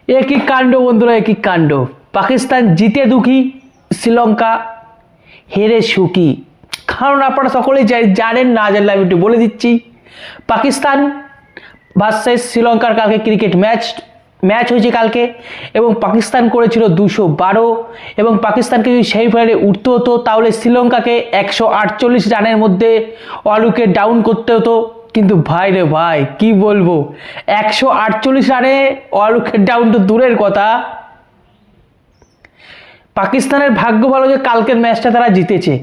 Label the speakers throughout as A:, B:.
A: একই কাণ্ড বন্ধুরা, একই কাণ্ড। পাকিস্তান জিতে দুঃখী, শ্রীলঙ্কা হেরে সুখী। কারণ আপনারা সকলেই জানেন, না জানলে আমি একটু বলে দিচ্ছি। পাকিস্তান ভার্সেস শ্রীলঙ্কার কালকে ক্রিকেট ম্যাচ হয়েছে কালকে, এবং পাকিস্তান করেছিল 212, এবং পাকিস্তানকে যদি সেমিফাইনালে উঠতে হতো তাহলে শ্রীলঙ্কাকে 148 রানের মধ্যে অল উইকেট ডাউন করতে হতো। কিন্তু ভাই রে ভাই, কি বলবো, 148 রানে অল উইকেট ডাউন তো দূরের কথা। পাকিস্তানের ভাগ্য ভালো যে কালকের ম্যাচটা তারা জিতেছে।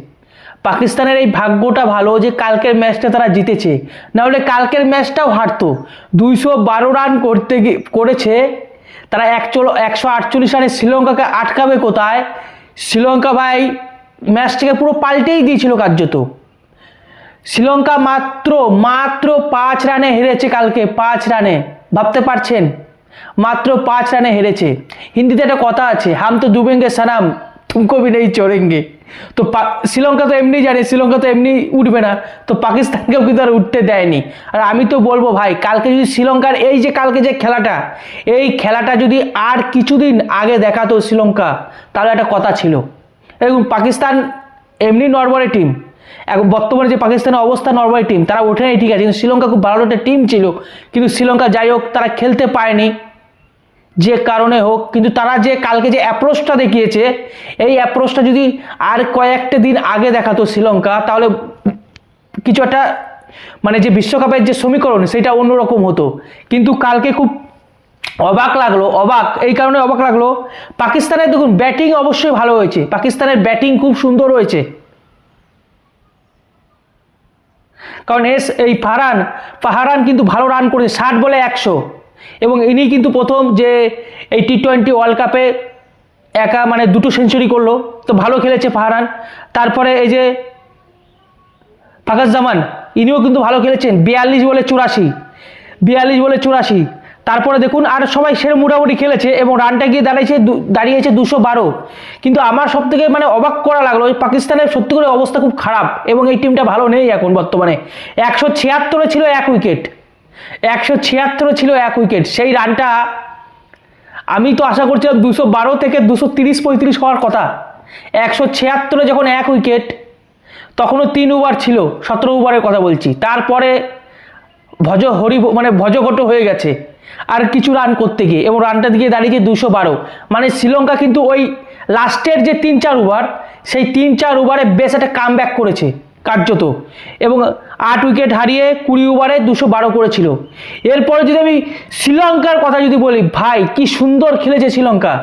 A: পাকিস্তানের এই ভাগ্যটা ভালো যে কালকের ম্যাচটা তারা জিতেছে, নাহলে কালকের ম্যাচটাও হারতো। 212 রান করেছে তারা, 148 রানে শ্রীলঙ্কাকে আটকাবে কোথায়? শ্রীলঙ্কা ভাই ম্যাচটাকে পুরো পাল্টেই দিয়েছিল কার্যত। শ্রীলঙ্কা মাত্র 5 রানে হেরেছে কালকে, 5 রানে। ভাবতে পারছেন? মাত্র 5 রানে হেরেছে। হিন্দিতে একটা কথা আছে, হাম তো ডুবেঙ্গে সনম তুমকো ভি নেই চড়েঙ্গে। তো শ্রীলঙ্কা তো এমনি জানে শ্রীলঙ্কা তো এমনি উঠবে না, তো পাকিস্তানকেও কিন্তু আর উঠতে দেয়নি। আর আমি তো বলবো ভাই, কালকে যদি শ্রীলঙ্কার এই যে কালকে যে খেলাটা, এই খেলাটা যদি আর কিছুদিন আগে দেখাতো শ্রীলঙ্কা, তাহলে একটা কথা ছিল। এবং পাকিস্তান এমনি নরমাল টিম, এখন বর্তমানে যে পাকিস্তানের অবস্থা নরমাল টিম, তারা ওঠেনি ঠিক আছে, কিন্তু শ্রীলঙ্কা খুব ভালো একটা টিম ছিল। কিন্তু শ্রীলঙ্কা যাই হোক, তারা খেলতে পারেনি যে কারণে হোক। কিন্তু তারা যে কালকে যে অ্যাপ্রোচটা দেখিয়েছে, এই অ্যাপ্রোচটা যদি আর কয়েকটা দিন আগে দেখাতো শ্রীলঙ্কা, তাহলে কিছু একটা মানে যে বিশ্বকাপের যে সমীকরণ সেটা অন্যরকম হতো। কিন্তু কালকে খুব অবাক লাগলো, এই কারণে অবাক লাগলো, পাকিস্তানের দেখুন ব্যাটিং অবশ্যই ভালো হয়েছে, পাকিস্তানের ব্যাটিং খুব সুন্দর হয়েছে। কারণ এই ফারহান কিন্তু ভালো রান করেছে, 60 বলে 100, এবং ইনি কিন্তু প্রথম যে এই T20 ওয়ার্ল্ড কাপে একা মানে 2টো সেঞ্চুরি করলো, তো ভালো খেলেছে ফারহান। তারপরে এই যে ফাকাস জামান, ইনিও কিন্তু ভালো খেলেছেন, 42 বলে 84। তারপরে দেখুন আর সবাই সেরে মোটামুটি খেলেছে, এবং রানটা গিয়ে দাঁড়িয়েছে 212। কিন্তু আমার সব থেকে মানে অবাক করা লাগলো, পাকিস্তানের সত্যি করে অবস্থা খুব খারাপ, এবং এই টিমটা ভালো নেই এখন বর্তমানে। 176 ছিল 1 উইকেট, 176 ছিল 1 উইকেট। সেই রানটা আমি তো আশা করছিলাম 212 থেকে 230-35 হওয়ার কথা। 176 যখন 1 উইকেট, তখনও 3 ওভার ছিল, 17 ওভারের কথা বলছি। তারপরে ভজঘট হয়ে গেছে আর কিছু রান করতে গিয়ে, এবং রানটা দিয়ে দাঁড়িয়েছে 212। মানে শ্রীলঙ্কা কিন্তু ওই লাস্টের যে 3-4 ওভার, সেই 3-4 ওভারে বেশ একটা কামব্যাক করেছে কার্যত, এবং 8 উইকেট হারিয়ে 20 ওভারে 212 করেছিল। এরপরে যদি আমি শ্রীলঙ্কার কথা যদি বলি, ভাই কি সুন্দর খেলেছে শ্রীলঙ্কা।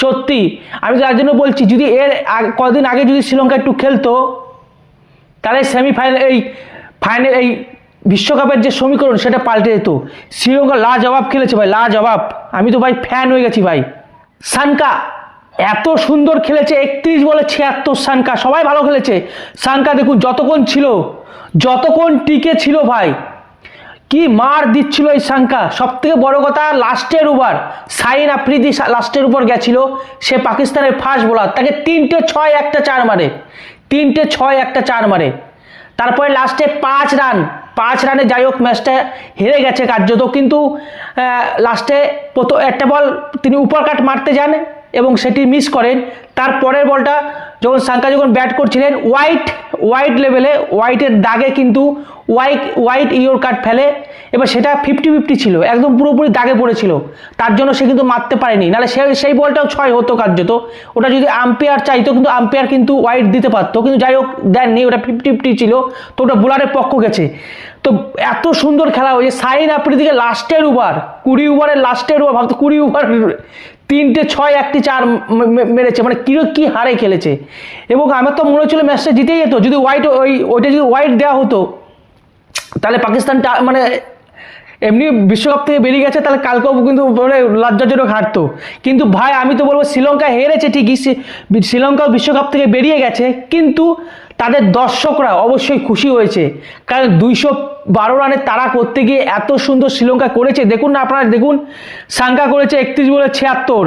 A: সত্যি আমি তার জন্য বলছি, যদি এর কদিন আগে যদি শ্রীলঙ্কা একটু খেলতো, তাহলে ফাইনাল এই বিশ্বকাপের যে সমীকরণ সেটা পাল্টে যেত। শ্রীলঙ্কা লাজবাব খেলেছে ভাই, লাজবাব। আমি তো ভাই ফ্যান হয়ে গেছি ভাই। সানকা এত সুন্দর খেলেছে, 31 বলে 76 সানকা, সবাই ভালো খেলেছে। সানকা দেখুন যতক্ষণ টিকে ছিল ভাই, কি মার দিচ্ছিল এই সানকা। সব থেকে বড় কথা, লাস্টের ওভার শাহিন আফ্রিদি লাস্টের উপর গেছিল, সে পাকিস্তানের ফাস্ট বোলার, তাকে 3টে 6 একটা 4 মারে। তারপরে লাস্টে 5 রানে যাই হোক ম্যাচটা হেরে গেছে কার্যত। কিন্তু লাস্টে একটা বল তিনি উপর কাট মারতে যান এবং সেটি মিস করেন। তারপরের বলটা যখন সানকা ব্যাট করছিলেন, হোয়াইট লেভেলে, হোয়াইটের দাগে কিন্তু হোয়াইট ইয়োর কাট ফেলে, এবার সেটা 50-50 ছিল, একদম পুরোপুরি দাগে পড়েছিল, তার জন্য সে কিন্তু মারতে পারেনি। নাহলে সেই বলটাও 6 হতো কার্যত। ওটা যদি আম্পায়ার চাইতো, কিন্তু আম্পায়ার কিন্তু হোয়াইট দিতে পারতো, কিন্তু যাই হোক দেননি, ওটা 50-50 ছিল, তো ওটা বোলারের পক্ষ গেছে। তো এত সুন্দর খেলা হয়েছে। শাহিন আফ্রিদিকে লাস্টের ওভার, 20 ওভারের লাস্টের ওভার, ভাবতো 20 ওভার 3টে 6 একটি 4 মেরেছে, মানে কি হারে খেলেছে। এবং আমার তো মনে হচ্ছিল ম্যাচটা জিতেই যেত, যদি ওইটা যদি হোয়াইট দেওয়া হতো, তাহলে পাকিস্তানটা মানে এমনি বিশ্বকাপ থেকে বেরিয়ে গেছে, তাহলে কালকেও কিন্তু লজ্জাজনক হারতো। কিন্তু ভাই আমি তো বলবো, শ্রীলঙ্কা হেরেছে ঠিকই, শ্রীলঙ্কাও বিশ্বকাপ থেকে বেরিয়ে গেছে, কিন্তু তাদের দর্শকরা অবশ্যই খুশি হয়েছে। কারণ 212 রানে তারা করতে গিয়ে এত সুন্দর শ্রীলঙ্কা করেছে। দেখুন না আপনারা, দেখুন সাঙ্কা করেছে 31 বলে 76,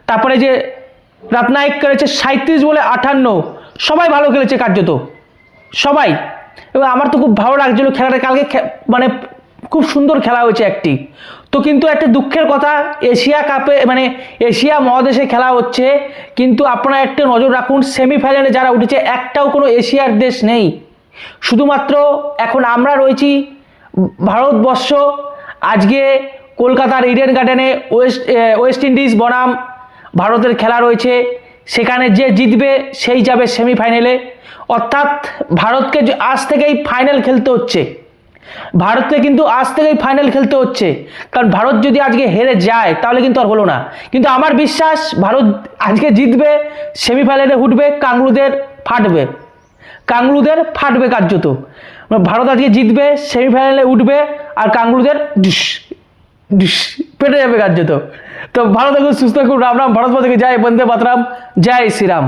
A: তারপরে যে রাতনায়ক করেছে 37 বলে 58, সবাই ভালো খেলেছে কার্যত, সবাই। এবং আমার তো খুব ভালো লাগছিল খেলাটা কালকে, মানে খুব সুন্দর খেলা হয়েছে একটি। তো তো কিন্তু একটা দুঃখের কথা, এশিয়া কাপে মানে এশিয়া মহাদেশে খেলা হচ্ছে, কিন্তু আপনারা একটা নজর রাখুন সেমিফাইনালে যারা উঠেছে একটাও কোনো এশিয়ার দেশ নেই। শুধুমাত্র এখন আমরা রয়েছি ভারতবর্ষ। আজকে কলকাতার ইডেন গার্ডেনে ওয়েস্ট ইন্ডিজ বনাম ভারতের খেলা রয়েছে, সেখানে যে জিতবে সেই যাবে সেমিফাইনালে। অর্থাৎ ভারতকে আজ থেকেই ফাইনাল খেলতে হচ্ছে, ভারতকে কিন্তু আজ থেকেই ফাইনাল খেলতে হচ্ছে, কারণ ভারত যদি আজকে হেরে যায় তাহলে কিন্তু আর হলো না। কিন্তু আমার বিশ্বাস ভারত আজকে জিতবে, সেমিফাইনালে উঠবে, কাংলুদের ফাটবে কার্যত। ভারত আজকে জিতবে, সেমিফাইনালে উঠবে, আর কাংলুদের ডিস ডিস পেটে যাবে কার্যত। তো ভালো থাকুন, সুস্থ থাকুন, রাম রাম, ভারত থেকে জয়, বন্দে মাতরম, জয় শ্রীরাম।